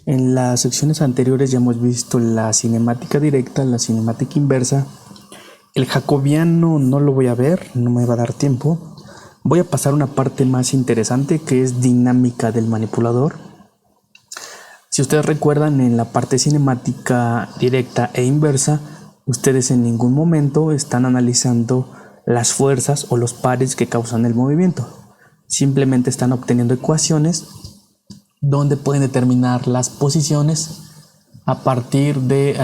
En las secciones anteriores ya hemos visto la cinemática directa, la cinemática inversa. El jacobiano no lo voy a ver, no me va a dar tiempo. Voy a pasar a una parte más interesante que es dinámica del manipulador. Si ustedes recuerdan, en la parte cinemática directa e inversa, ustedes en ningún momento están analizando las fuerzas o los pares que causan el movimiento. Simplemente están obteniendo ecuaciones donde pueden determinar las posiciones a partir de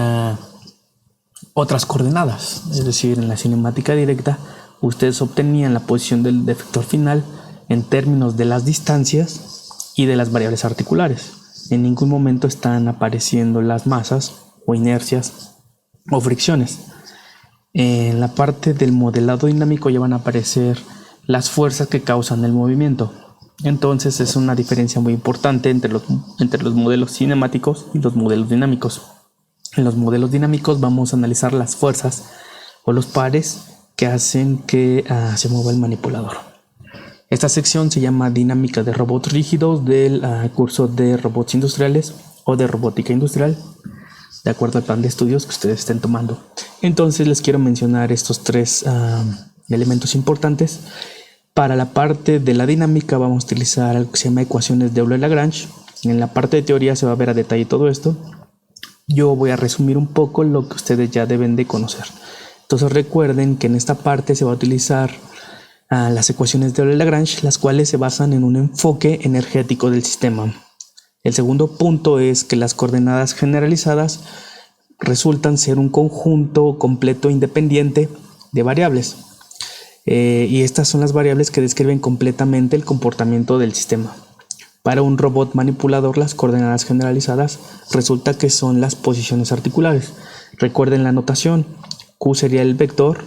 otras coordenadas. Es decir, en la cinemática directa ustedes obtenían la posición del efector final en términos de las distancias y de las variables articulares. En ningún momento están apareciendo las masas o inercias o fricciones. En la parte del modelado dinámico ya van a aparecer las fuerzas que causan el movimiento. Entonces es una diferencia muy importante entre los modelos cinemáticos y los modelos dinámicos. En los modelos dinámicos vamos a analizar las fuerzas o los pares que hacen que se mueva el manipulador. Esta sección se llama Dinámica de robots rígidos del curso de robots industriales o de robótica industrial, de acuerdo al plan de estudios que ustedes estén tomando. Entonces les quiero mencionar estos tres elementos importantes. Para la parte de la dinámica vamos a utilizar algo que se llama ecuaciones de Euler-Lagrange. En la parte de teoría se va a ver a detalle todo esto. Yo voy a resumir un poco lo que ustedes ya deben de conocer. Entonces recuerden que en esta parte se va a utilizar las ecuaciones de Euler-Lagrange, las cuales se basan en un enfoque energético del sistema. El segundo punto es que las coordenadas generalizadas resultan ser un conjunto completo independiente de variables. Y estas son las variables que describen completamente el comportamiento del sistema. Para un robot manipulador, las coordenadas generalizadas resulta que son las posiciones articulares. Recuerden la notación. Q sería el vector,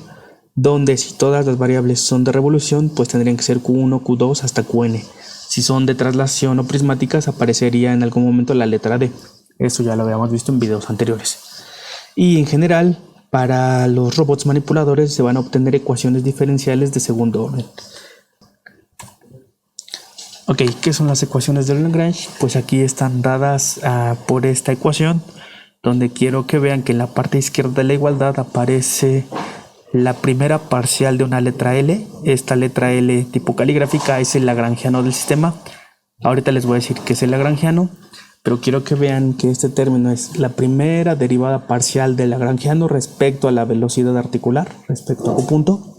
donde si todas las variables son de revolución, pues tendrían que ser Q1, Q2 hasta Qn. Si son de traslación o prismáticas, aparecería en algún momento la letra D. Eso ya lo habíamos visto en videos anteriores. Y en general, para los robots manipuladores se van a obtener ecuaciones diferenciales de segundo orden. Ok, ¿qué son las ecuaciones de Lagrange? Pues aquí están dadas por esta ecuación, donde quiero que vean que en la parte izquierda de la igualdad aparece la primera parcial de una letra L. Esta letra L tipo caligráfica es el lagrangiano del sistema. Ahorita les voy a decir qué es el lagrangiano, pero quiero que vean que este término es la primera derivada parcial del lagrangiano respecto a la velocidad articular, respecto a Q punto,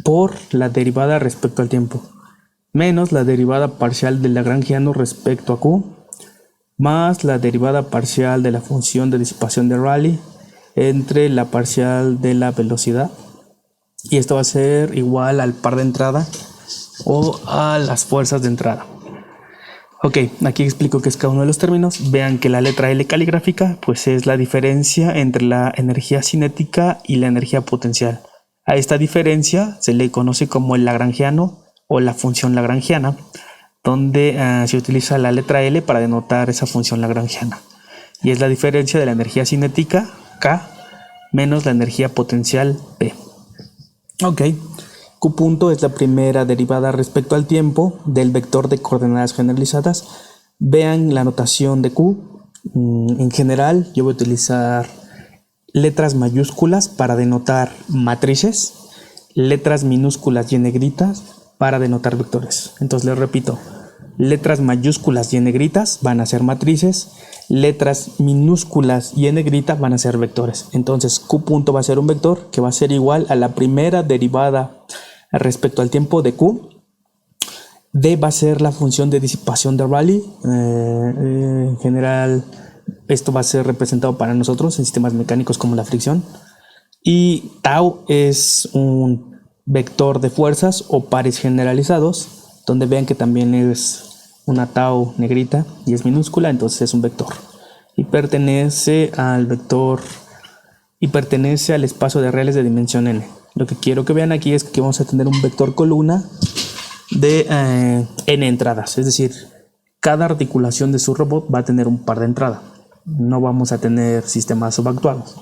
por la derivada respecto al tiempo, menos la derivada parcial del lagrangiano respecto a Q, más la derivada parcial de la función de disipación de Rayleigh entre la parcial de la velocidad, y esto va a ser igual al par de entrada o a las fuerzas de entrada. Ok, aquí explico qué es cada uno de los términos. Vean que la letra L caligráfica pues es la diferencia entre la energía cinética y la energía potencial. A esta diferencia se le conoce como el lagrangiano o la función lagrangiana, donde se utiliza la letra L para denotar esa función lagrangiana, y es la diferencia de la energía cinética K menos la energía potencial P. Ok, Q punto es la primera derivada respecto al tiempo del vector de coordenadas generalizadas. Vean la notación de Q. En general yo voy a utilizar letras mayúsculas para denotar matrices, letras minúsculas y en negritas para denotar vectores. Entonces les repito, letras mayúsculas y en negritas van a ser matrices, letras minúsculas y en negrita van a ser vectores. Entonces Q punto va a ser un vector que va a ser igual a la primera derivada respecto al tiempo de Q. D va a ser la función de disipación de Rayleigh. En general esto va a ser representado para nosotros en sistemas mecánicos como la fricción. Y tau es un vector de fuerzas o pares generalizados, donde vean que también es una tau negrita y es minúscula, entonces es un vector y pertenece al vector y pertenece al espacio de reales de dimensión n. Lo que quiero que vean aquí es que vamos a tener un vector columna de n entradas, es decir, cada articulación de su robot va a tener un par de entradas. No vamos a tener sistemas subactuados,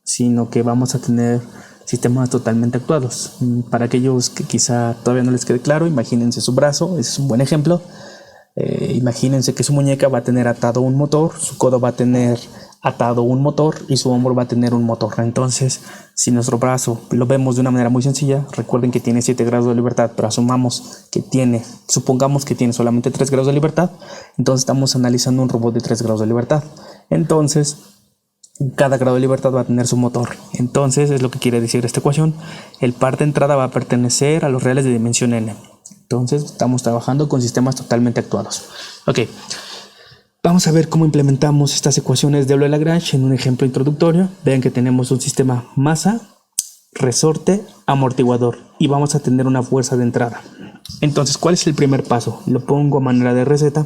sino que vamos a tener sistemas totalmente actuados. Para aquellos que quizá todavía no les quede claro, imagínense su brazo, ese es un buen ejemplo. Imagínense que su muñeca va a tener atado un motor, su codo va a tener atado un motor y su hombro va a tener un motor. Entonces, si nuestro brazo lo vemos de una manera muy sencilla, recuerden que tiene 7 grados de libertad, pero supongamos que tiene solamente 3 grados de libertad, entonces estamos analizando un robot de 3 grados de libertad. Entonces, cada grado de libertad va a tener su motor. Entonces, es lo que quiere decir esta ecuación. El par de entrada va a pertenecer a los reales de dimensión n. Entonces, estamos trabajando con sistemas totalmente actuados. Ok. Vamos a ver cómo implementamos estas ecuaciones de Euler-Lagrange en un ejemplo introductorio. Vean que tenemos un sistema masa, resorte, amortiguador y vamos a tener una fuerza de entrada. Entonces, ¿cuál es el primer paso? Lo pongo a manera de receta.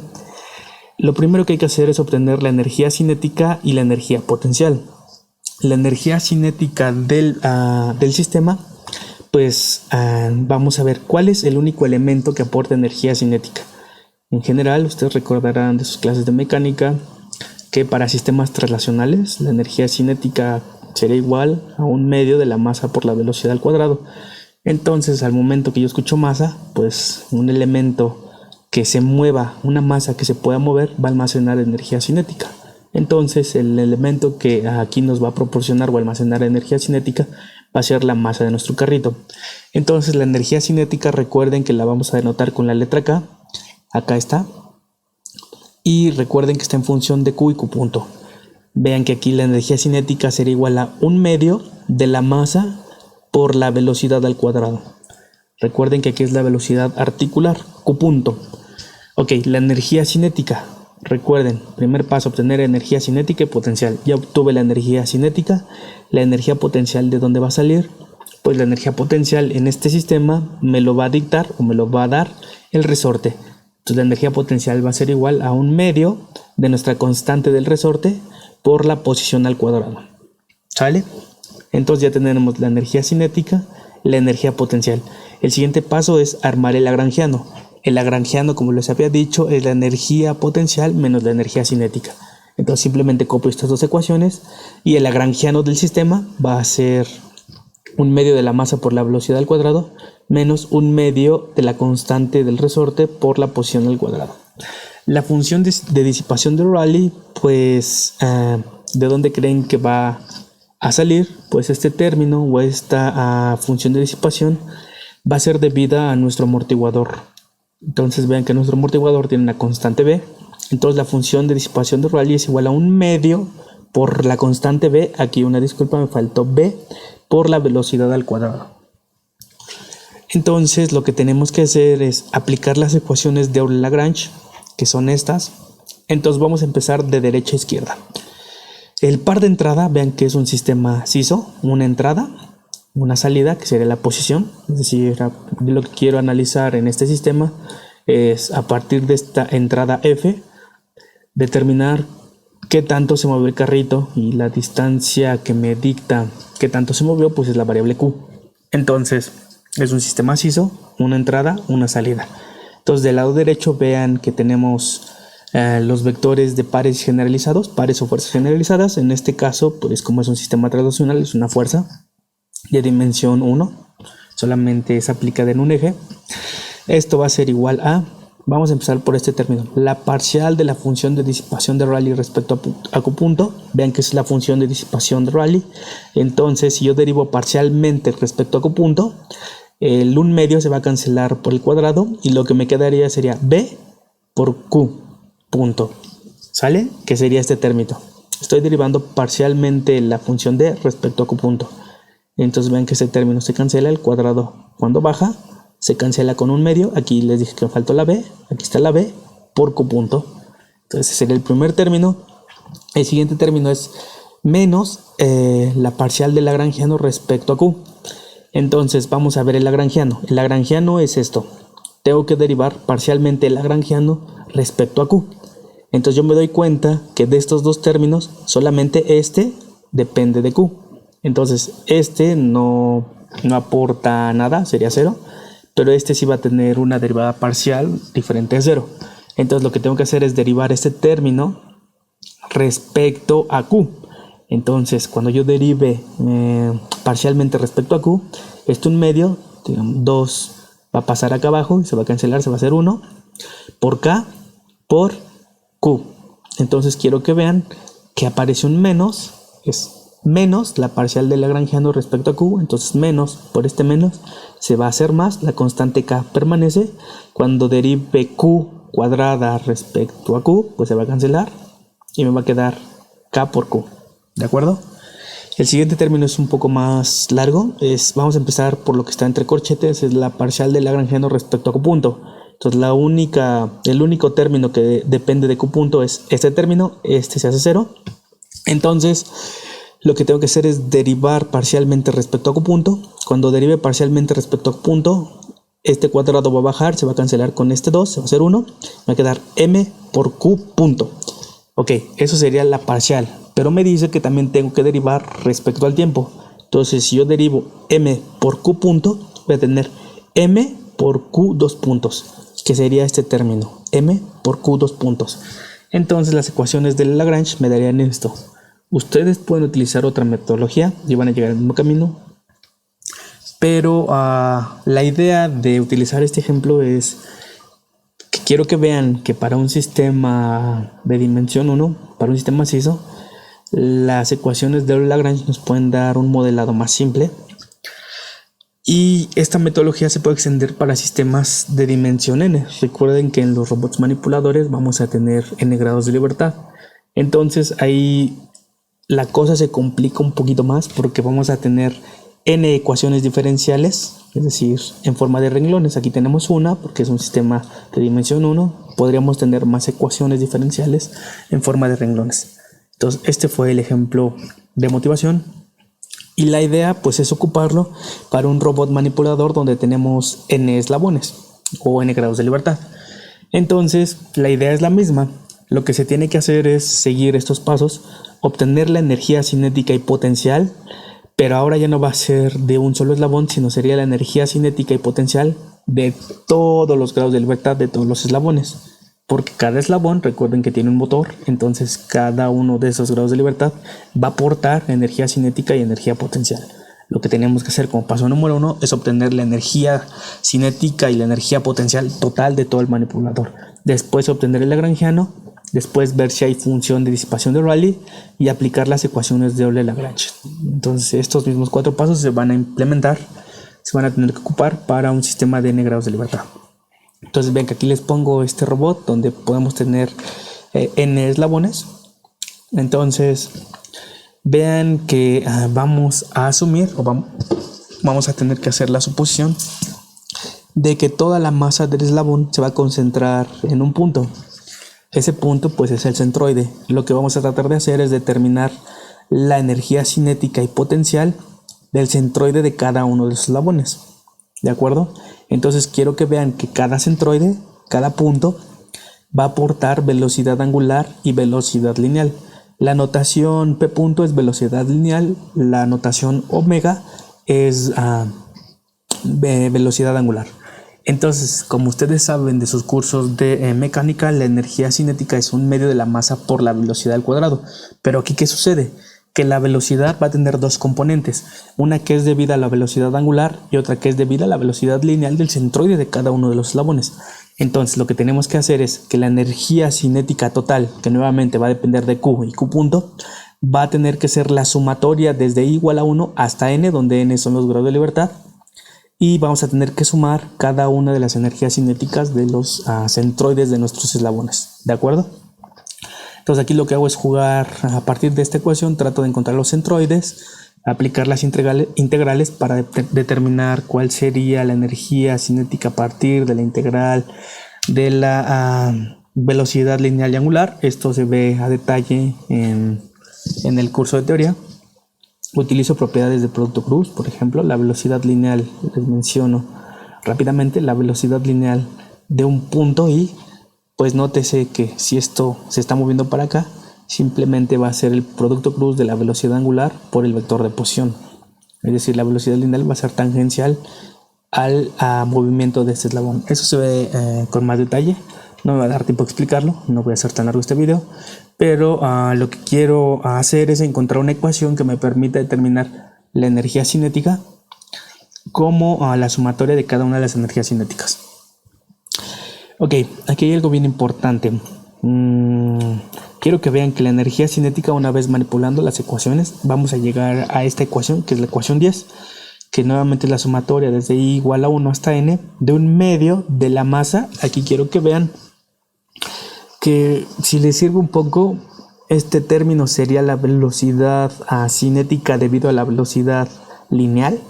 Lo primero que hay que hacer es obtener la energía cinética y la energía potencial. La energía cinética del sistema, pues vamos a ver cuál es el único elemento que aporta energía cinética. En general, ustedes recordarán de sus clases de mecánica que para sistemas traslacionales la energía cinética será igual a un medio de la masa por la velocidad al cuadrado. Entonces, al momento que yo escucho masa, pues un elemento que se mueva, una masa que se pueda mover, va a almacenar energía cinética. Entonces, el elemento que aquí nos va a proporcionar o almacenar energía cinética va a ser la masa de nuestro carrito. Entonces, la energía cinética, recuerden que la vamos a denotar con la letra K. Acá está. Y recuerden que está en función de Q y Q punto. Vean que aquí la energía cinética será igual a un medio de la masa por la velocidad al cuadrado. Recuerden que aquí es la velocidad articular, Q punto. Ok, la energía cinética. Recuerden, primer paso, obtener energía cinética y potencial. Ya obtuve la energía cinética. La energía potencial, ¿de dónde va a salir? Pues la energía potencial en este sistema me lo va a dictar o me lo va a dar el resorte. Entonces la energía potencial va a ser igual a un medio de nuestra constante del resorte por la posición al cuadrado. ¿Sale? Entonces ya tenemos la energía cinética, la energía potencial. El siguiente paso es armar el lagrangiano. El lagrangiano, como les había dicho, es la energía potencial menos la energía cinética. Entonces simplemente copio estas dos ecuaciones y el lagrangiano del sistema va a ser un medio de la masa por la velocidad al cuadrado menos un medio de la constante del resorte por la posición al cuadrado. La función de disipación de Rayleigh, pues, ¿de dónde creen que va a salir? Pues este término o esta función de disipación va a ser debida a nuestro amortiguador. Entonces vean que nuestro amortiguador tiene una constante B. Entonces la función de disipación de Rayleigh es igual a un medio por la constante B. Aquí una disculpa, me faltó B por la velocidad al cuadrado. Entonces lo que tenemos que hacer es aplicar las ecuaciones de Euler-Lagrange, que son estas. Entonces vamos a empezar de derecha a izquierda. El par de entrada, vean que es un sistema CISO, una entrada, una salida, que sería la posición. Es decir, lo que quiero analizar en este sistema es a partir de esta entrada F, determinar qué tanto se movió el carrito y la distancia que me dicta qué tanto se movió, pues es la variable Q. Entonces, es un sistema CISO, una entrada, una salida. Entonces, del lado derecho vean que tenemos los vectores de pares generalizados, pares o fuerzas generalizadas. En este caso, pues como es un sistema traslacional, es una fuerza de dimensión 1, solamente es aplicada en un eje. Esto va a ser igual a, vamos a empezar por este término, la parcial de la función de disipación de Rayleigh respecto a Q punto. Vean que es la función de disipación de Rayleigh. Entonces, si yo derivo parcialmente respecto a Q punto, el 1 medio se va a cancelar por el cuadrado y lo que me quedaría sería B por Q punto. ¿Sale? Que sería este término. Estoy derivando parcialmente la función D respecto a Q punto. Entonces vean que ese término se cancela, el cuadrado cuando baja se cancela con 1 medio. Aquí les dije que me faltó la B, aquí está la B por Q punto. Entonces ese sería el primer término. El siguiente término es menos la parcial del lagrangiano respecto a Q. Entonces vamos a ver el lagrangiano. El lagrangiano es esto. Tengo que derivar parcialmente el lagrangiano respecto a Q. Entonces yo me doy cuenta que de estos dos términos solamente este depende de Q. Entonces este no aporta nada, sería 0. Pero este sí va a tener una derivada parcial diferente a 0. Entonces lo que tengo que hacer es derivar este término respecto a Q. Entonces cuando yo derive parcialmente respecto a Q, esto 1 medio, digamos 2, va a pasar acá abajo y se va a cancelar, se va a hacer 1 por K. por Q. Entonces quiero que vean que aparece un menos, es menos la parcial de lagrangiano respecto a Q, entonces menos por este menos se va a hacer más, la constante K permanece. Cuando derive Q cuadrada respecto a Q, pues se va a cancelar y me va a quedar K por Q, ¿de acuerdo? El siguiente término es un poco más largo, vamos a empezar por lo que está entre corchetes, es la parcial de lagrangiano respecto a Q punto. Entonces el único término que depende de Q punto es este término, este se hace 0. Entonces lo que tengo que hacer es derivar parcialmente respecto a Q punto. Cuando derive parcialmente respecto a Q punto, este cuadrado va a bajar, se va a cancelar con este 2, se va a hacer 1, va a quedar m por Q punto. Ok, eso sería la parcial, pero me dice que también tengo que derivar respecto al tiempo. Entonces si yo derivo m por Q punto, voy a tener m por Q dos puntos, que sería este término, m por Q dos puntos. Entonces las ecuaciones de Lagrange me darían esto. Ustedes pueden utilizar otra metodología y van a llegar al mismo camino, pero la idea de utilizar este ejemplo es que quiero que vean que para un sistema de dimensión 1, para un sistema macizo, las ecuaciones de Lagrange nos pueden dar un modelado más simple. Y esta metodología se puede extender para sistemas de dimensión n. Recuerden que en los robots manipuladores vamos a tener n grados de libertad. Entonces ahí la cosa se complica un poquito más porque vamos a tener n ecuaciones diferenciales, es decir, en forma de renglones. Aquí tenemos una porque es un sistema de dimensión 1. Podríamos tener más ecuaciones diferenciales en forma de renglones. Entonces este fue el ejemplo de motivación. Y la idea pues es ocuparlo para un robot manipulador donde tenemos n eslabones o n grados de libertad. Entonces la idea es la misma. Lo que se tiene que hacer es seguir estos pasos, obtener la energía cinética y potencial, pero ahora ya no va a ser de un solo eslabón, sino sería la energía cinética y potencial de todos los grados de libertad de todos los eslabones. Porque cada eslabón, recuerden que tiene un motor, entonces cada uno de esos grados de libertad va a aportar energía cinética y energía potencial. Lo que tenemos que hacer como paso número 1 es obtener la energía cinética y la energía potencial total de todo el manipulador. Después obtener el lagrangiano, después ver si hay función de disipación de Rayleigh y aplicar las ecuaciones de Euler-Lagrange. Entonces estos mismos 4 pasos se van a implementar, se van a tener que ocupar para un sistema de n grados de libertad. Entonces ven que aquí les pongo este robot donde podemos tener n eslabones. Entonces vean que vamos a asumir o vamos a tener que hacer la suposición de que toda la masa del eslabón se va a concentrar en un punto. Ese punto pues es el centroide. Lo que vamos a tratar de hacer es determinar la energía cinética y potencial del centroide de cada uno de los eslabones. ¿De acuerdo? Entonces quiero que vean que cada centroide, cada punto, va a aportar velocidad angular y velocidad lineal. La notación P punto es velocidad lineal, la notación omega es velocidad angular. Entonces, como ustedes saben de sus cursos de mecánica, la energía cinética es un medio de la masa por la velocidad al cuadrado. Pero aquí, ¿qué sucede? Que la velocidad va a tener dos componentes, una que es debida a la velocidad angular y otra que es debida a la velocidad lineal del centroide de cada uno de los eslabones. Entonces lo que tenemos que hacer es que la energía cinética total, que nuevamente va a depender de Q y Q punto, va a tener que ser la sumatoria desde i igual a 1 hasta n, donde n son los grados de libertad, y vamos a tener que sumar cada una de las energías cinéticas de los centroides de nuestros eslabones, ¿de acuerdo? Entonces aquí lo que hago es jugar a partir de esta ecuación, trato de encontrar los centroides, aplicar las integrales para determinar cuál sería la energía cinética a partir de la integral de la velocidad lineal y angular. Esto se ve a detalle en el curso de teoría. Utilizo propiedades de producto cruz, por ejemplo, la velocidad lineal, les menciono rápidamente, la velocidad lineal de un punto y pues nótese que si esto se está moviendo para acá, simplemente va a ser el producto cruz de la velocidad angular por el vector de posición. Es decir, la velocidad lineal va a ser tangencial al movimiento de este eslabón. Eso se ve con más detalle. No me va a dar tiempo a explicarlo, no voy a hacer tan largo este video, pero lo que quiero hacer es encontrar una ecuación que me permita determinar la energía cinética como la sumatoria de cada una de las energías cinéticas. Ok, aquí hay algo bien importante. quiero que vean que la energía cinética, una vez manipulando las ecuaciones, vamos a llegar a esta ecuación, que es la ecuación 10, que nuevamente es la sumatoria desde I igual a 1 hasta N de un medio de la masa. Aquí quiero que vean que, si les sirve un poco, este término sería la velocidad cinética debido a la velocidad lineal.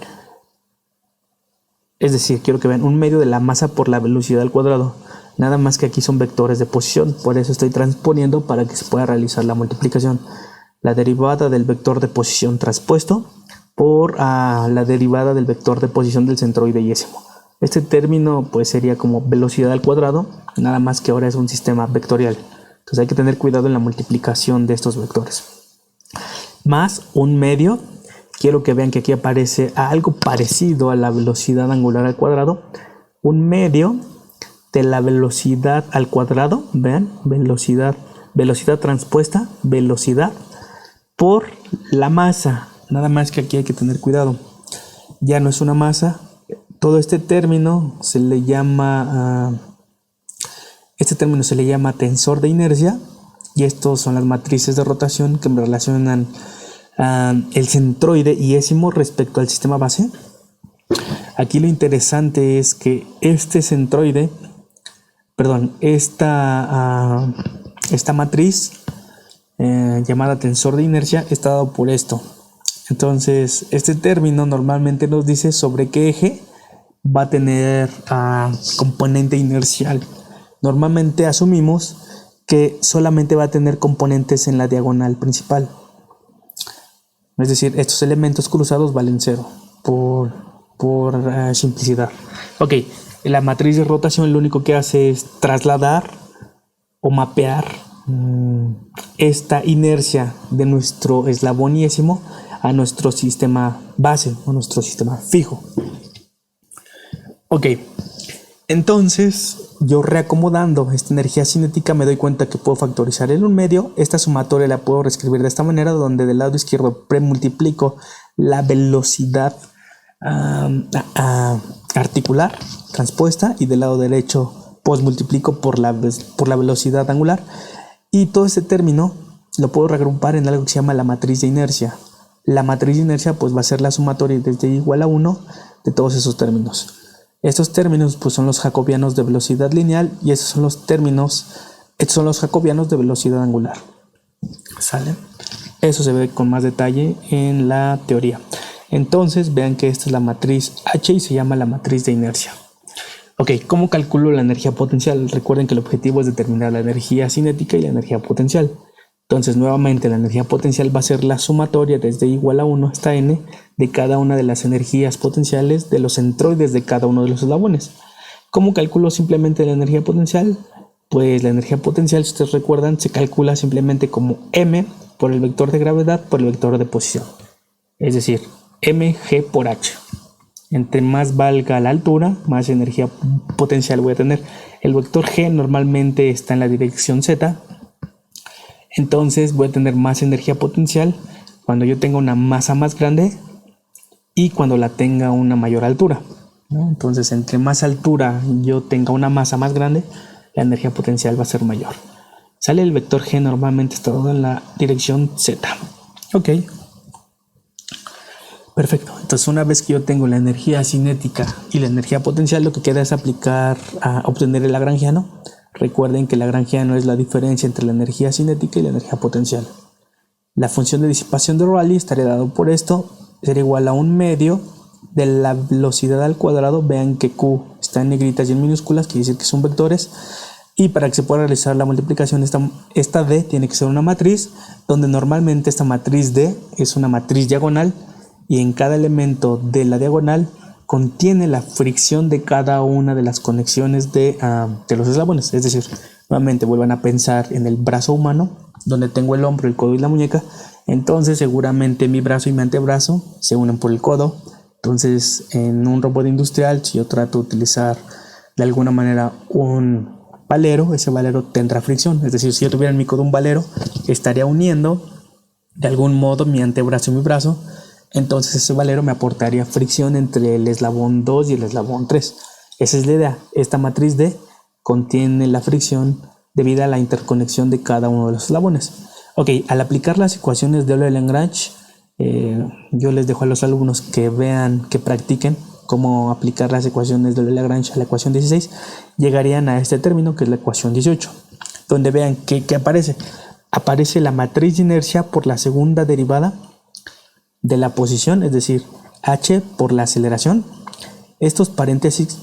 Es decir, quiero que vean un medio de la masa por la velocidad al cuadrado. Nada más que aquí son vectores de posición, por eso estoy transponiendo para que se pueda realizar la multiplicación. La derivada del vector de posición traspuesto por la derivada del vector de posición del centroide yésimo. Este término pues sería como velocidad al cuadrado, nada más que ahora es un sistema vectorial. Entonces hay que tener cuidado en la multiplicación de estos vectores. Más un medio, quiero que vean que aquí aparece algo parecido a la velocidad angular al cuadrado, un medio de la velocidad al cuadrado, vean, velocidad transpuesta, velocidad por la masa. Nada más que aquí hay que tener cuidado, ya no es una masa. Todo este término se le llama tensor de inercia, y estos son las matrices de rotación que me relacionan el centroide yésimo respecto al sistema base. Aquí lo interesante es que este centroide, esta matriz llamada tensor de inercia está dado por esto. Entonces este término normalmente nos dice sobre qué eje va a tener componente inercial. Normalmente asumimos que solamente va a tener componentes en la diagonal principal. Es decir, estos elementos cruzados valen 0 por simplicidad. Ok, la matriz de rotación lo único que hace es trasladar o mapear esta inercia de nuestro eslabón yésimo a nuestro sistema base o nuestro sistema fijo. Ok, entonces yo reacomodando esta energía cinética me doy cuenta que puedo factorizar en un medio. Esta sumatoria la puedo reescribir de esta manera, donde del lado izquierdo premultiplico la velocidad articular transpuesta, y del lado derecho posmultiplico por la velocidad angular, y todo este término lo puedo reagrupar en algo que se llama la matriz de inercia. La matriz de inercia pues va a ser la sumatoria desde I igual a 1 de todos esos términos. Estos términos pues son los jacobianos de velocidad lineal, y estos son los jacobianos de velocidad angular. ¿Sale? Eso se ve con más detalle en la teoría. Entonces vean que esta es la matriz H y se llama la matriz de inercia. Ok, ¿cómo calculo la energía potencial? Recuerden que el objetivo es determinar la energía cinética y la energía potencial. Entonces nuevamente la energía potencial va a ser la sumatoria desde igual a 1 hasta n de cada una de las energías potenciales de los centroides de cada uno de los eslabones. ¿Cómo calculo simplemente la energía potencial? Pues la energía potencial, si ustedes recuerdan, se calcula simplemente como m por el vector de gravedad por el vector de posición. Es decir, mg por h. Entre más valga la altura, más energía potencial voy a tener. El vector g normalmente está en la dirección z. Entonces voy a tener más energía potencial cuando yo tenga una masa más grande y cuando la tenga una mayor altura, ¿no? Entonces entre más altura yo tenga una masa más grande, la energía potencial va a ser mayor. Sale el vector g normalmente está dado en la dirección z. Ok. Perfecto. Entonces una vez que yo tengo la energía cinética y la energía potencial, lo que queda es obtener el lagrangiano. Recuerden que el lagrangiano es la diferencia entre la energía cinética y la energía potencial. La función de disipación de Rayleigh estaría dado por esto, sería igual a un medio de la velocidad al cuadrado. Vean que Q está en negritas y en minúsculas, quiere decir que son vectores. Y para que se pueda realizar la multiplicación, esta D tiene que ser una matriz, donde normalmente esta matriz D es una matriz diagonal, y en cada elemento de la diagonal contiene la fricción de cada una de las conexiones de los eslabones. Es decir, nuevamente vuelvan a pensar en el brazo humano, donde tengo el hombro, el codo y la muñeca. Entonces seguramente mi brazo y mi antebrazo se unen por el codo. Entonces en un robot industrial, si yo trato de utilizar de alguna manera un valero, ese valero tendrá fricción. Es decir, si yo tuviera en mi codo un valero, estaría uniendo de algún modo mi antebrazo y mi brazo. Entonces ese valero me aportaría fricción entre el eslabón 2 y el eslabón 3. Esa es la idea. Esta matriz D contiene la fricción debido a la interconexión de cada uno de los eslabones. Ok, al aplicar las ecuaciones de Euler-Lagrange, yo les dejo a los alumnos que vean, que practiquen cómo aplicar las ecuaciones de Euler-Lagrange a la ecuación 16, llegarían a este término que es la ecuación 18, donde vean que aparece. Aparece la matriz de inercia por la segunda derivada de la posición, es decir, h por la aceleración. Estos paréntesis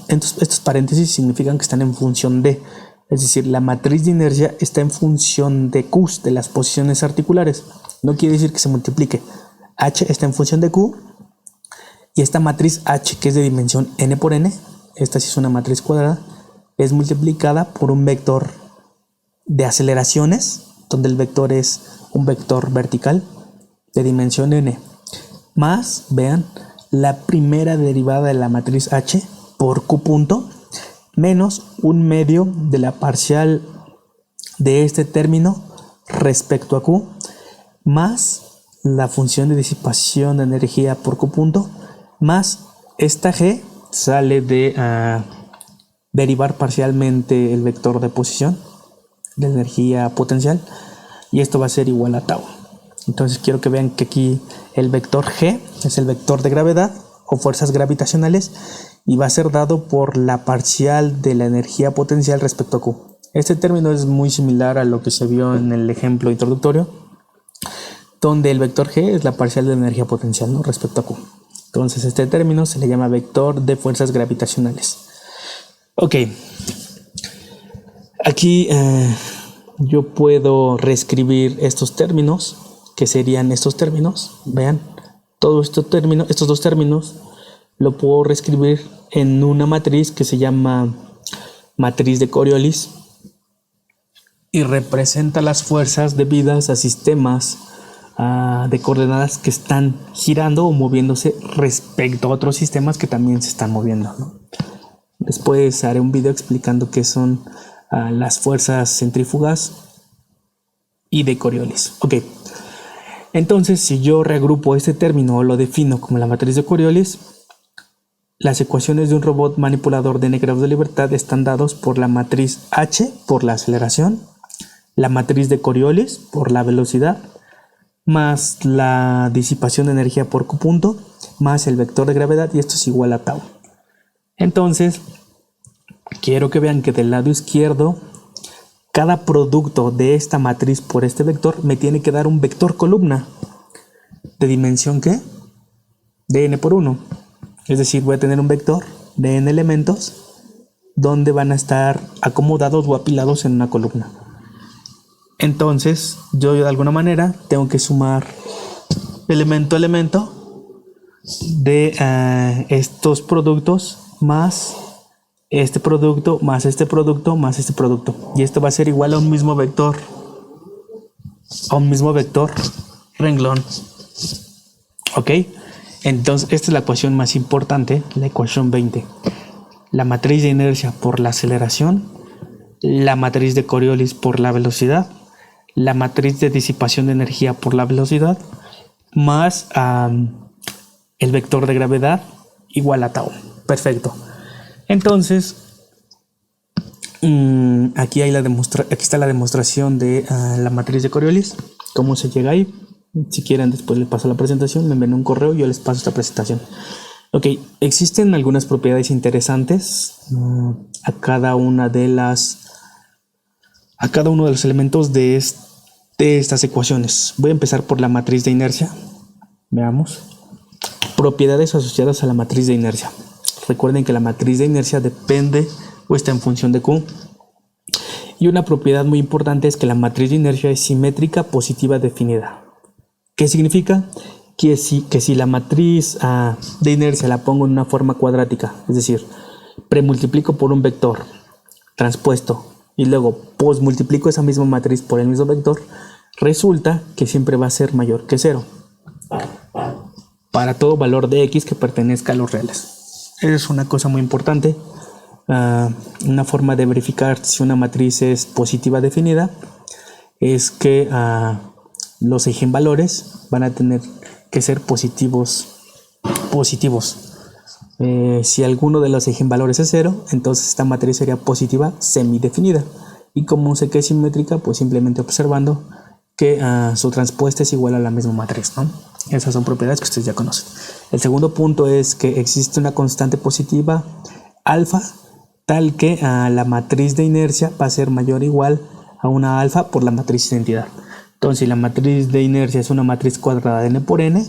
significan que están en función de, es decir, la matriz de inercia está en función de q, de las posiciones articulares. No quiere decir que se multiplique. H está en función de q, y esta matriz h, que es de dimensión n por n, esta sí es una matriz cuadrada, es multiplicada por un vector de aceleraciones, donde el vector es un vector vertical de dimensión n, más, vean, la primera derivada de la matriz h por q punto, menos un medio de la parcial de este término respecto a q, más la función de disipación de energía por q punto, más esta g sale de derivar parcialmente el vector de posición de energía potencial, y esto va a ser igual a tau. Entonces quiero que vean que aquí el vector g es el vector de gravedad o fuerzas gravitacionales, y va a ser dado por la parcial de la energía potencial respecto a q. Este término es muy similar a lo que se vio en el ejemplo introductorio, donde el vector g es la parcial de la energía potencial, ¿no?, respecto a q. Entonces este término se le llama vector de fuerzas gravitacionales. Ok, aquí yo puedo reescribir estos términos, que serían estos términos. Vean, estos dos términos lo puedo reescribir en una matriz que se llama matriz de Coriolis, y representa las fuerzas debidas a sistemas de coordenadas que están girando o moviéndose respecto a otros sistemas que también se están moviendo, ¿no? Después haré un video explicando qué son las fuerzas centrífugas y de Coriolis. Ok, entonces si yo reagrupo este término o lo defino como la matriz de Coriolis, las ecuaciones de un robot manipulador de n grados de libertad están dados por la matriz h por la aceleración, la matriz de Coriolis por la velocidad, más la disipación de energía por q punto, más el vector de gravedad, y esto es igual a tau. Entonces quiero que vean que del lado izquierdo, cada producto de esta matriz por este vector me tiene que dar un vector columna de dimensión ¿qué? De n por 1. Es decir, voy a tener un vector de n elementos donde van a estar acomodados o apilados en una columna. Entonces yo de alguna manera tengo que sumar elemento a elemento de estos productos, más este producto, más este producto, más este producto, y esto va a ser igual a un mismo vector renglón. Ok, entonces esta es la ecuación más importante, la ecuación 20. La matriz de inercia por la aceleración, la matriz de Coriolis por la velocidad, la matriz de disipación de energía por la velocidad, más el vector de gravedad igual a tau. Perfecto. Entonces aquí está la demostración de la matriz de Coriolis. ¿Cómo se llega ahí? Si quieren, después les paso la presentación, me envían un correo y yo les paso esta presentación. Ok, existen algunas propiedades interesantes a cada uno de los elementos de estas ecuaciones. Voy a empezar por la matriz de inercia. Veamos. Propiedades asociadas a la matriz de inercia. Recuerden que la matriz de inercia depende o está en función de Q. Y una propiedad muy importante es que la matriz de inercia es simétrica positiva definida. ¿Qué significa? Que si la matriz de inercia la pongo en una forma cuadrática, es decir, premultiplico por un vector transpuesto y luego posmultiplico esa misma matriz por el mismo vector, resulta que siempre va a ser mayor que 0 para todo valor de x que pertenezca a los reales. Esa es una cosa muy importante. Una forma de verificar si una matriz es positiva definida es que los eigenvalores van a tener que ser positivos. Si alguno de los eigenvalores es 0, entonces esta matriz sería positiva semidefinida. Y como sé que es simétrica, pues simplemente observando que su transpuesta es igual a la misma matriz, ¿no? Esas son propiedades que ustedes ya conocen. El segundo punto es que existe una constante positiva alfa, tal que la matriz de inercia va a ser mayor o igual a una alfa por la matriz de identidad. Entonces, si la matriz de inercia es una matriz cuadrada de n por n,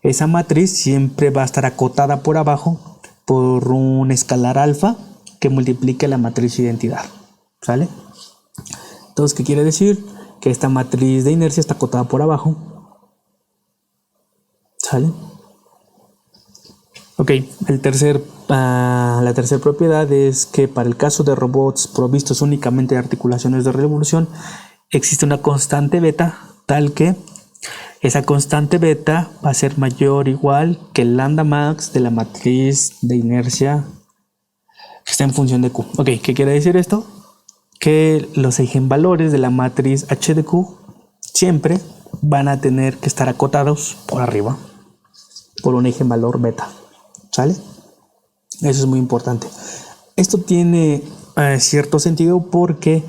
esa matriz siempre va a estar acotada por abajo por un escalar alfa que multiplique la matriz de identidad. ¿Sale? Entonces, ¿qué quiere decir? Que esta matriz de inercia está acotada por abajo. ¿Sale? Ok, la tercera propiedad es que para el caso de robots provistos únicamente de articulaciones de revolución, existe una constante beta tal que esa constante beta va a ser mayor o igual que el lambda max de la matriz de inercia que está en función de Q. Ok, ¿qué quiere decir esto? Que los eigenvalores de la matriz H de Q siempre van a tener que estar acotados por arriba por un eigenvalor beta. ¿Sale? Eso es muy importante. Esto tiene cierto sentido porque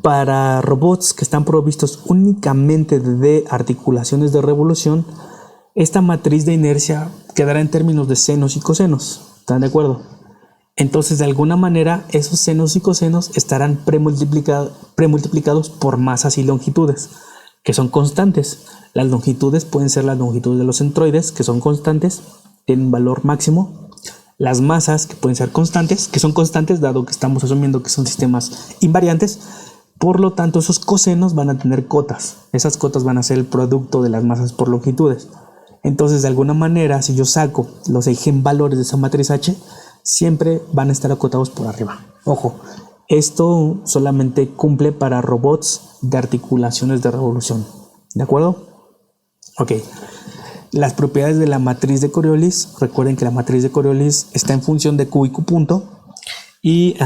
para robots que están provistos únicamente de articulaciones de revolución, esta matriz de inercia quedará en términos de senos y cosenos. ¿Están de acuerdo? Entonces, de alguna manera, esos senos y cosenos estarán premultiplicados por masas y longitudes, que son constantes. Las longitudes pueden ser las longitudes de los centroides, que son constantes, tienen un valor máximo. Las masas, que pueden ser constantes, que son constantes dado que estamos asumiendo que son sistemas invariantes. Por lo tanto, esos cosenos van a tener cotas. Esas cotas van a ser el producto de las masas por longitudes. Entonces, de alguna manera, si yo saco los eigenvalores de esa matriz H, siempre van a estar acotados por arriba. Ojo, esto solamente cumple para robots de articulaciones de revolución. ¿De acuerdo? Ok. Las propiedades de la matriz de Coriolis. Recuerden que la matriz de Coriolis está en función de Q y Q punto. Y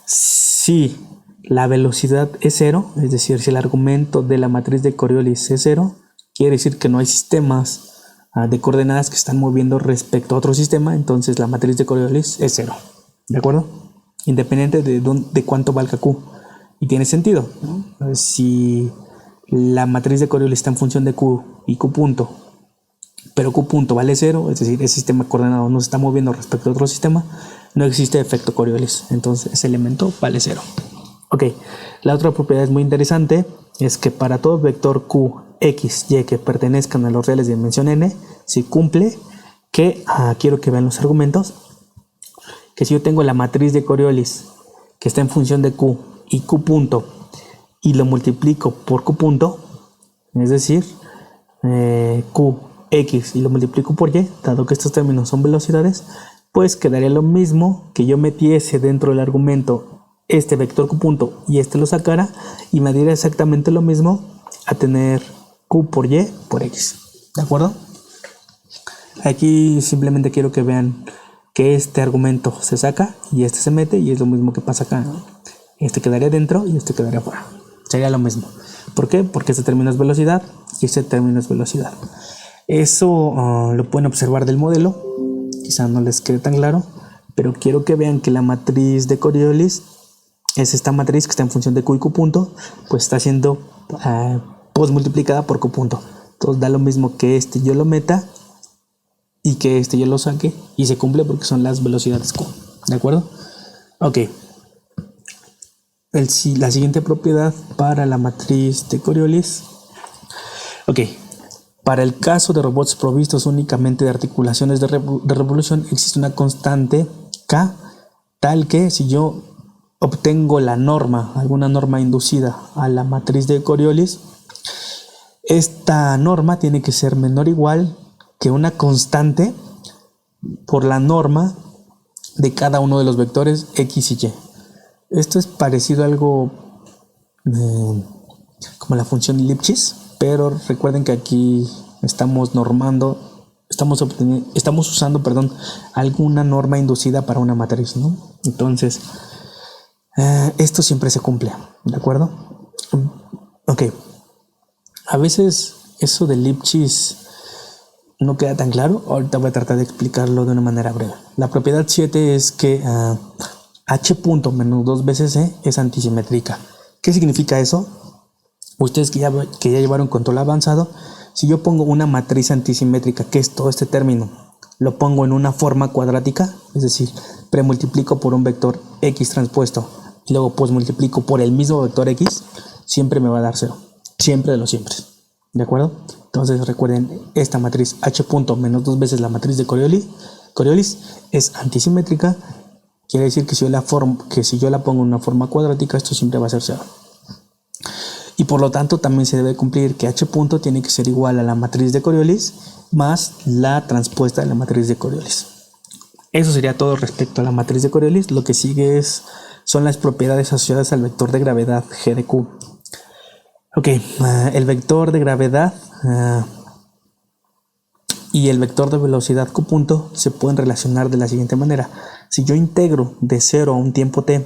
si la velocidad es cero, es decir, si el argumento de la matriz de Coriolis es cero, quiere decir que no hay sistemas de coordenadas que están moviendo respecto a otro sistema, entonces la matriz de Coriolis es cero. ¿De acuerdo? Independiente de cuánto valga Q. Y tiene sentido, ¿no? Si la matriz de Coriolis está en función de Q y Q punto, pero Q punto vale cero, es decir, ese sistema coordenado no se está moviendo respecto a otro sistema, no existe efecto Coriolis, entonces ese elemento vale cero. Ok, la otra propiedad es muy interesante, es que para todo vector Q, X, Y que pertenezcan a los reales de dimensión n, si cumple que, quiero que vean los argumentos, que si yo tengo la matriz de Coriolis que está en función de Q y Q punto y lo multiplico por Q punto, es decir, Q, X y lo multiplico por Y, dado que estos términos son velocidades, pues quedaría lo mismo que yo metiese dentro del argumento este vector Q punto y este lo sacara y me diera exactamente lo mismo a tener Q por Y por X. ¿De acuerdo? Aquí simplemente quiero que vean que este argumento se saca y este se mete y es lo mismo que pasa acá, ¿no? Este quedaría dentro y este quedaría fuera. Sería lo mismo. ¿Por qué? Porque este término es velocidad y este término es velocidad. Eso lo pueden observar del modelo. Quizá no les quede tan claro, pero quiero que vean que la matriz de Coriolis es esta matriz que está en función de Q y Q punto, pues está siendo multiplicada por Q punto. Entonces da lo mismo que este yo lo meta y que este yo lo saque y se cumple porque son las velocidades Q. ¿De acuerdo? Ok. La siguiente propiedad para la matriz de Coriolis. Ok. Para el caso de robots provistos únicamente de articulaciones de revolución, existe una constante K, tal que si yo obtengo la norma, alguna norma inducida a la matriz de Coriolis, esta norma tiene que ser menor o igual que una constante por la norma de cada uno de los vectores X y Y. Esto es parecido a algo como la función Lipschitz, pero recuerden que aquí estamos usando alguna norma inducida para una matriz, ¿no? Entonces, esto siempre se cumple, ¿de acuerdo? Ok. A veces eso de Lipschitz no queda tan claro. Ahorita voy a tratar de explicarlo de una manera breve. La propiedad 7 es que H punto menos 2 veces C es antisimétrica. ¿Qué significa eso? Ustedes que ya llevaron control avanzado, si yo pongo una matriz antisimétrica, que es todo este término, lo pongo en una forma cuadrática, es decir, premultiplico por un vector X transpuesto y luego pues multiplico por el mismo vector X, siempre me va a dar 0. Siempre de los siempre. ¿De acuerdo? Entonces recuerden, esta matriz H punto menos 2 veces la matriz de Coriolis es antisimétrica. Quiere decir que si yo la pongo en una forma cuadrática, esto siempre va a ser 0. Y por lo tanto también se debe cumplir que H punto tiene que ser igual a la matriz de Coriolis más la transpuesta de la matriz de Coriolis. Eso sería todo respecto a la matriz de Coriolis. Lo que sigue son las propiedades asociadas al vector de gravedad G de Q. Ok, el vector de gravedad y el vector de velocidad Q punto se pueden relacionar de la siguiente manera. Si yo integro de 0 a un tiempo t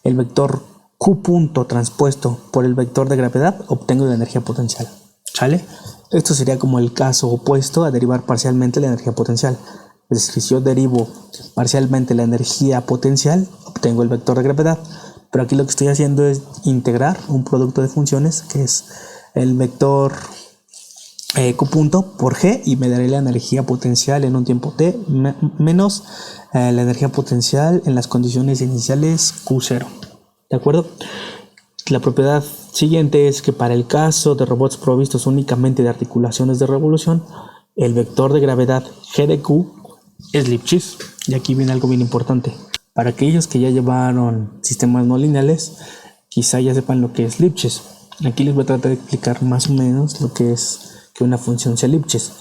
el vector Q punto transpuesto por el vector de gravedad, obtengo la energía potencial. ¿Sale? Esto sería como el caso opuesto a derivar parcialmente la energía potencial. Es decir, si yo derivo parcialmente la energía potencial, obtengo el vector de gravedad. Pero aquí lo que estoy haciendo es integrar un producto de funciones que es el vector Q punto por G y me daré la energía potencial en un tiempo t menos la energía potencial en las condiciones iniciales Q0. ¿De acuerdo? La propiedad siguiente es que para el caso de robots provistos únicamente de articulaciones de revolución, el vector de gravedad G de Q es Lipschitz. Y aquí viene algo bien importante. Para aquellos que ya llevaron sistemas no lineales, quizá ya sepan lo que es Lipschitz. Aquí les voy a tratar de explicar más o menos lo que es que una función sea Lipschitz.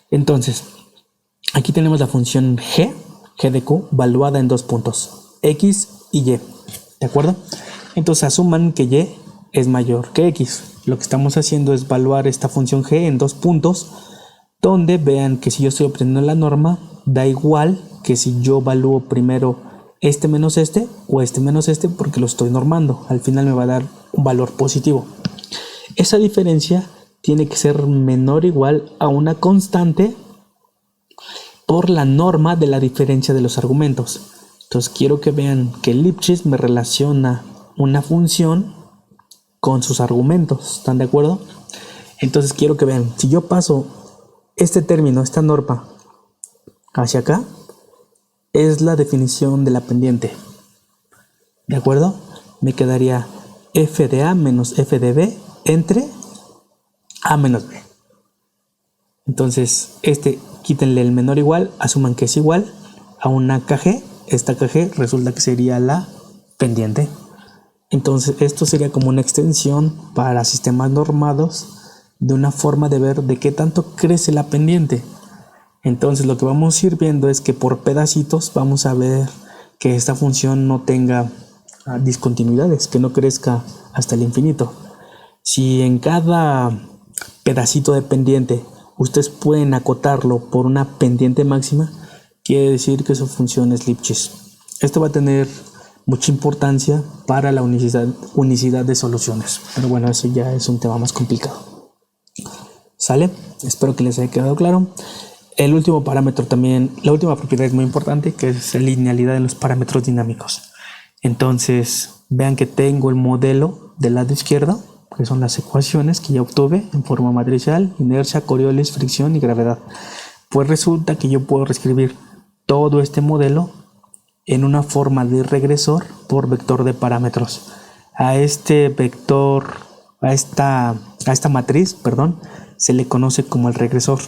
Entonces, aquí tenemos la función G de Q, valuada en 2 puntos, X y Y. ¿De acuerdo? Entonces asuman que Y es mayor que X. Lo que estamos haciendo es evaluar esta función G en 2 puntos, donde vean que si yo estoy obteniendo la norma, da igual que si yo evalúo primero este menos este o este menos este, porque lo estoy normando. Al final me va a dar un valor positivo. Esa diferencia tiene que ser menor o igual a una constante por la norma de la diferencia de los argumentos. Entonces quiero que vean que Lipschitz me relaciona una función con sus argumentos. ¿Están de acuerdo? Entonces quiero que vean, si yo paso este término, esta norma, hacia acá, es la definición de la pendiente. ¿De acuerdo? Me quedaría f de a menos f de b entre a menos b. Entonces, quítenle el menor igual, asuman que es igual a una kg. Esta kg resulta que sería la pendiente. Entonces, esto sería como una extensión para sistemas normados de una forma de ver de qué tanto crece la pendiente. Entonces, lo que vamos a ir viendo es que por pedacitos vamos a ver que esta función no tenga discontinuidades, que no crezca hasta el infinito. Si en cada pedacito de pendiente ustedes pueden acotarlo por una pendiente máxima, quiere decir que su función es Lipschitz. Esto va a tener mucha importancia para la unicidad de soluciones, pero bueno, eso ya es un tema más complicado. ¿Sale? Espero que les haya quedado claro. El último parámetro también, la última propiedad es muy importante, que es la linealidad de los parámetros dinámicos. Entonces, vean que tengo el modelo del lado izquierdo, que son las ecuaciones que ya obtuve en forma matricial: inercia, Coriolis, fricción y gravedad. Pues resulta que yo puedo reescribir todo este modelo en una forma de regresor por vector de parámetros. A este vector, a esta matriz, se le conoce como el regresor.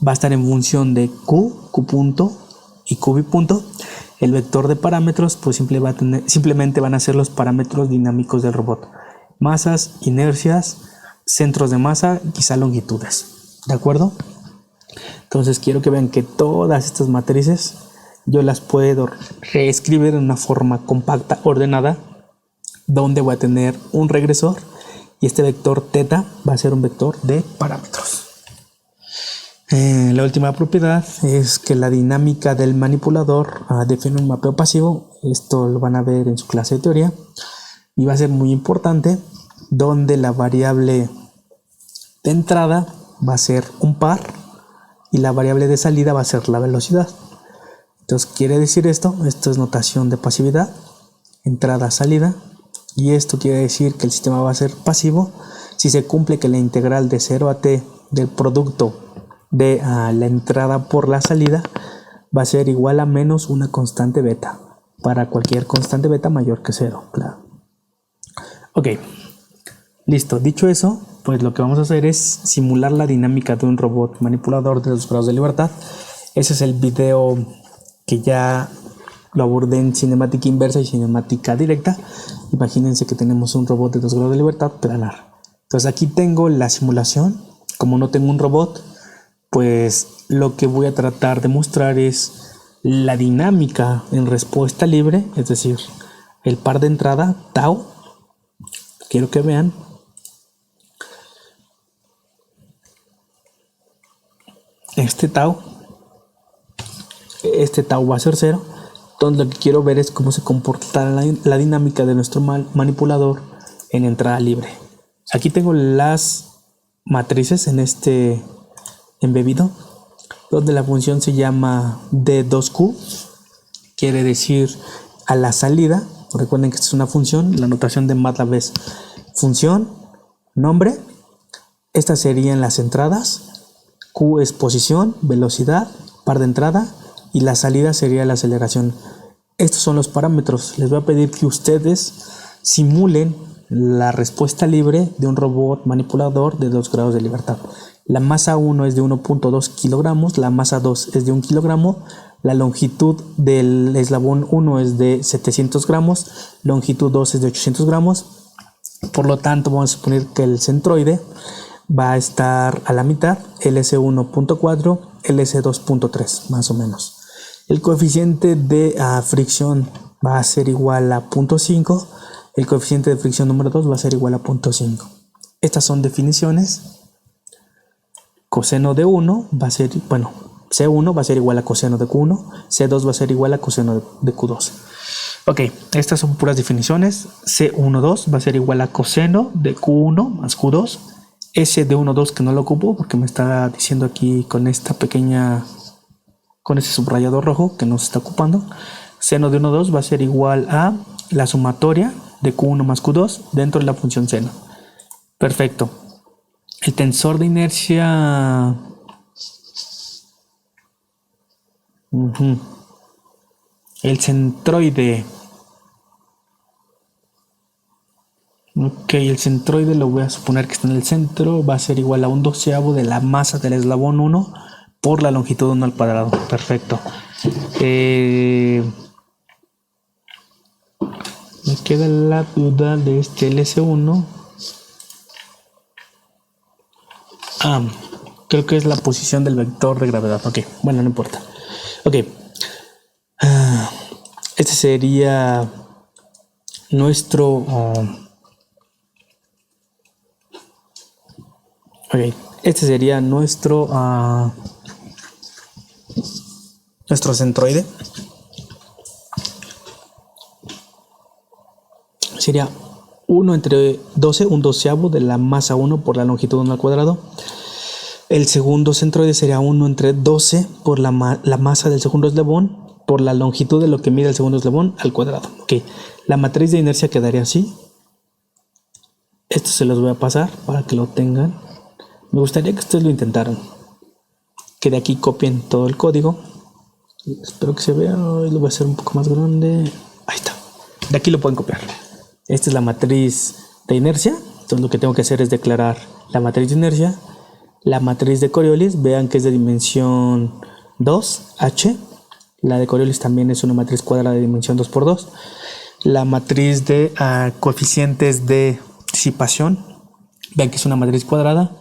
Va a estar en función de Q punto y Q punto. El vector de parámetros pues simplemente van a ser los parámetros dinámicos del robot: masas, inercias, centros de masa y quizá longitudes. ¿De acuerdo? Entonces quiero que vean que todas estas matrices yo las puedo reescribir en una forma compacta, ordenada, donde voy a tener un regresor y este vector θ va a ser un vector de parámetros. La última propiedad es que la dinámica del manipulador define un mapeo pasivo. Esto lo van a ver en su clase de teoría y va a ser muy importante, donde la variable de entrada va a ser un par y la variable de salida va a ser la velocidad. Entonces quiere decir esto es notación de pasividad, entrada, salida, y esto quiere decir que el sistema va a ser pasivo si se cumple que la integral de 0 a t del producto de la entrada por la salida va a ser igual a menos una constante beta, para cualquier constante beta mayor que 0, claro. Ok, listo. Dicho eso, pues lo que vamos a hacer es simular la dinámica de un robot manipulador de 2 grados de libertad. Ese es el video que ya lo abordé en cinemática inversa y cinemática directa. Imagínense que tenemos un robot de 2 grados de libertad planar. Entonces aquí tengo la simulación. Como no tengo un robot, pues lo que voy a tratar de mostrar es la dinámica en respuesta libre, es decir, el par de entrada, tau. Quiero que vean. Este tau va a ser 0. Entonces lo que quiero ver es cómo se comporta la dinámica de nuestro manipulador en entrada libre. Aquí tengo las matrices en este embebido, donde la función se llama D2Q, quiere decir a la salida. Recuerden que esta es una función, la notación de MATLAB es función, nombre, estas serían las entradas, Q es posición, velocidad, par de entrada, y la salida sería la aceleración. Estos son los parámetros. Les voy a pedir que ustedes simulen la respuesta libre de un robot manipulador de 2 grados de libertad. La masa 1 es de 1.2 kilogramos, la masa 2 es de 1 kilogramo, la longitud del eslabón 1 es de 700 gramos, longitud 2 es de 800 gramos. Por lo tanto, vamos a suponer que el centroide va a estar a la mitad, LS1.4, LS2.3, más o menos. El coeficiente de fricción va a ser igual a 0.5. El coeficiente de fricción número 2 va a ser igual a 0.5. Estas son definiciones. Coseno de 1 va a ser, bueno, C1 va a ser igual a coseno de Q1. C2 va a ser igual a coseno de Q2. Ok, estas son puras definiciones. C12 va a ser igual a coseno de Q1 más Q2. S de 1,2 que no lo ocupo porque me está diciendo aquí con esta pequeña, con ese subrayador rojo que no se está ocupando. Seno de 1,2 va a ser igual a la sumatoria de Q1 más Q2 dentro de la función seno. Perfecto. El tensor de inercia... El centroide. Ok, el centroide lo voy a suponer que está en el centro. Va a ser igual a 1/12 de la masa del eslabón 1 por la longitud 1 al cuadrado. Perfecto. Me queda la duda de este LS1. Creo que es la posición del vector de gravedad. Ok, bueno, no importa. Ok. Este sería nuestro... ok, este sería nuestro centroide. Sería 1 entre 12, 1/12 de la masa 1 por la longitud 1 al cuadrado. El segundo centroide sería 1 entre 12 por la masa del segundo eslabón por la longitud de lo que mide el segundo eslabón al cuadrado. Ok, la matriz de inercia quedaría así. Esto se los voy a pasar para que lo tengan. Me gustaría que ustedes lo intentaran. Que de aquí copien todo el código. Espero que se vea. Lo voy a hacer un poco más grande. Ahí está. De aquí lo pueden copiar. Esta es la matriz de inercia. Entonces lo que tengo que hacer es declarar la matriz de inercia. La matriz de Coriolis, vean que es de dimensión 2, H. La de Coriolis también es una matriz cuadrada de dimensión 2 por 2. La matriz de coeficientes de disipación, vean que es una matriz cuadrada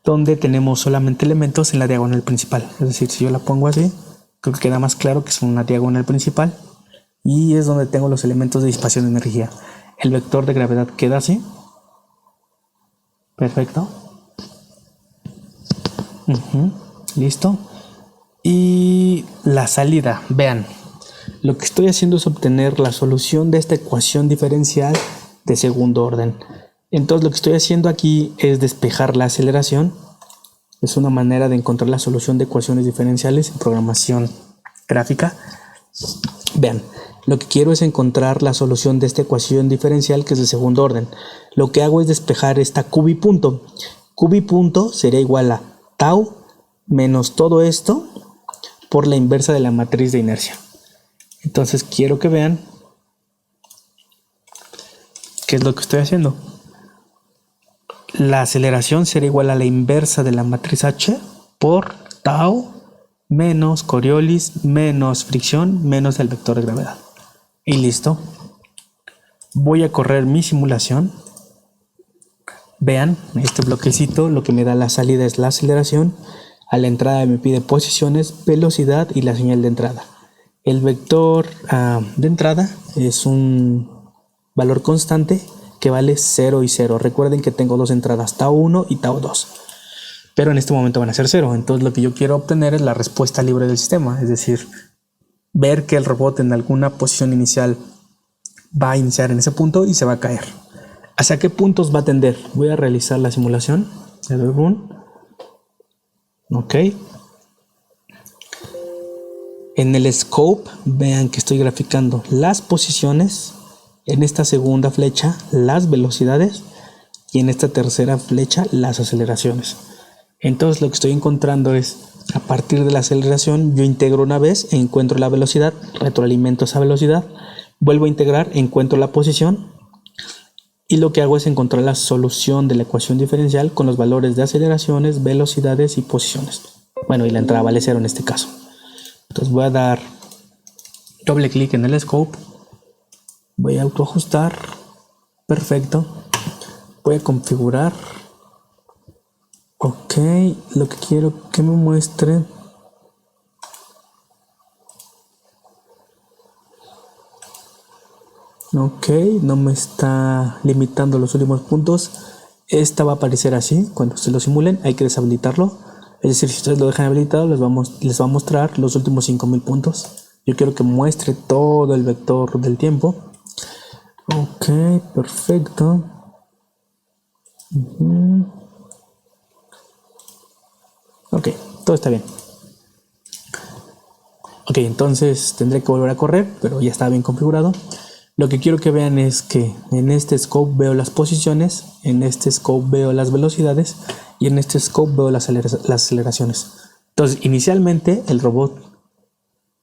donde tenemos solamente elementos en la diagonal principal. Es decir, si yo la pongo así, creo que queda más claro que es una diagonal principal y es donde tengo los elementos de disipación de energía. El vector de gravedad queda así. Perfecto. Listo. Y la salida, vean, lo que estoy haciendo es obtener la solución de esta ecuación diferencial de segundo orden. Entonces lo que estoy haciendo aquí es despejar la aceleración. Es una manera de encontrar la solución de ecuaciones diferenciales en programación gráfica. Vean, lo que quiero es encontrar la solución de esta ecuación diferencial que es de segundo orden. Lo que hago es despejar esta cubipunto. Cubipunto sería igual a tau menos todo esto por la inversa de la matriz de inercia. Entonces quiero que vean qué es lo que estoy haciendo. La aceleración será igual a la inversa de la matriz H por tau menos Coriolis menos fricción menos el vector de gravedad. Y listo. Voy a correr mi simulación. Vean, este bloquecito lo que me da la salida es la aceleración. A la entrada me pide posiciones, velocidad y la señal de entrada. El vector de entrada es un valor constante que vale 0 y 0. Recuerden que tengo dos entradas, tau 1 y tau 2. Pero en este momento van a ser 0. Entonces lo que yo quiero obtener es la respuesta libre del sistema. Es decir, ver que el robot en alguna posición inicial va a iniciar en ese punto y se va a caer. ¿Hacia qué puntos va a tender? Voy a realizar la simulación. Le doy run. Ok. En el scope, vean que estoy graficando las posiciones. En esta segunda flecha, las velocidades. Y en esta tercera flecha, las aceleraciones. Entonces lo que estoy encontrando es, a partir de la aceleración, yo integro una vez, encuentro la velocidad, retroalimento esa velocidad, vuelvo a integrar, encuentro la posición. Y lo que hago es encontrar la solución de la ecuación diferencial con los valores de aceleraciones, velocidades y posiciones. Bueno, y la entrada vale 0 en este caso. Entonces voy a dar doble clic en el scope. Voy a autoajustar. Perfecto. Voy a configurar. Ok, lo que quiero que me muestre. Ok, no me está limitando los últimos puntos. Esta va a aparecer así cuando ustedes lo simulen. Hay que deshabilitarlo. Es decir, si ustedes lo dejan habilitado, les va a mostrar los últimos 5000 puntos. Yo quiero que muestre todo el vector del tiempo. Ok, perfecto. Ok, todo está bien. Ok, entonces tendré que volver a correr, pero ya está bien configurado. Lo que quiero que vean es que en este scope veo las posiciones, en este scope veo las velocidades y en este scope veo las aceleraciones. Entonces, inicialmente el robot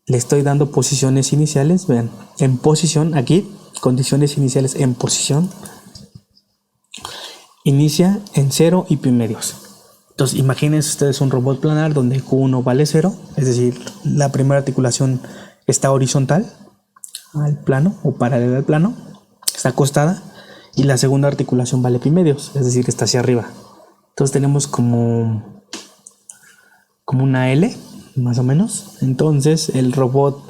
le estoy dando posiciones iniciales, vean, en posición, aquí, condiciones iniciales en posición, inicia en 0 y pi medios. Entonces, imagínense ustedes un robot planar donde Q1 vale 0, es decir, la primera articulación está horizontal al plano o paralela al plano, está acostada, y la segunda articulación vale pi medios, es decir, está hacia arriba. Entonces tenemos como una L, más o menos. Entonces el robot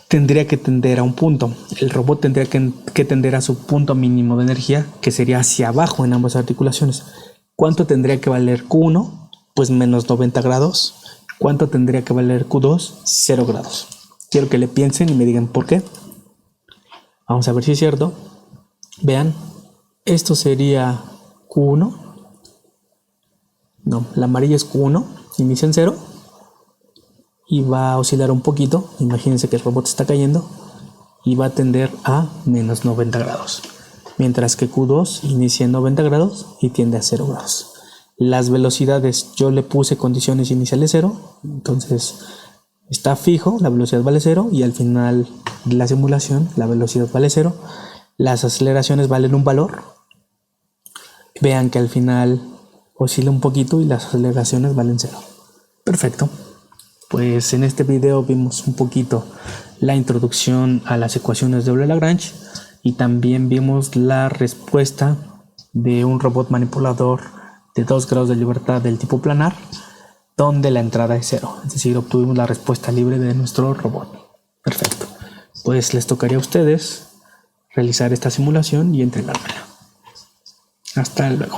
tendría que tender a un punto. El robot tendría que tender a su punto mínimo de energía, que sería hacia abajo en ambas articulaciones. ¿Cuánto tendría que valer Q1? Pues menos 90 grados. ¿Cuánto tendría que valer Q2? 0 grados. Quiero que le piensen y me digan por qué. Vamos a ver si es cierto. Vean, esto sería Q1. No, la amarilla es Q1. Inicia en 0 y va a oscilar un poquito. Imagínense que el robot está cayendo y va a tender a menos 90 grados. Mientras que Q2 inicia en 90 grados y tiende a 0 grados. Las velocidades, yo le puse condiciones iniciales 0. Entonces está fijo, la velocidad vale 0 y al final de la simulación la velocidad vale 0. Las aceleraciones valen un valor. Vean que al final oscila un poquito y las aceleraciones valen 0. Perfecto. Pues en este video vimos un poquito la introducción a las ecuaciones de Euler-Lagrange y también vimos la respuesta de un robot manipulador de 2 grados de libertad del tipo planar, donde la entrada es 0, es decir, obtuvimos la respuesta libre de nuestro robot. Perfecto. Pues les tocaría a ustedes realizar esta simulación y entregármela. Hasta luego.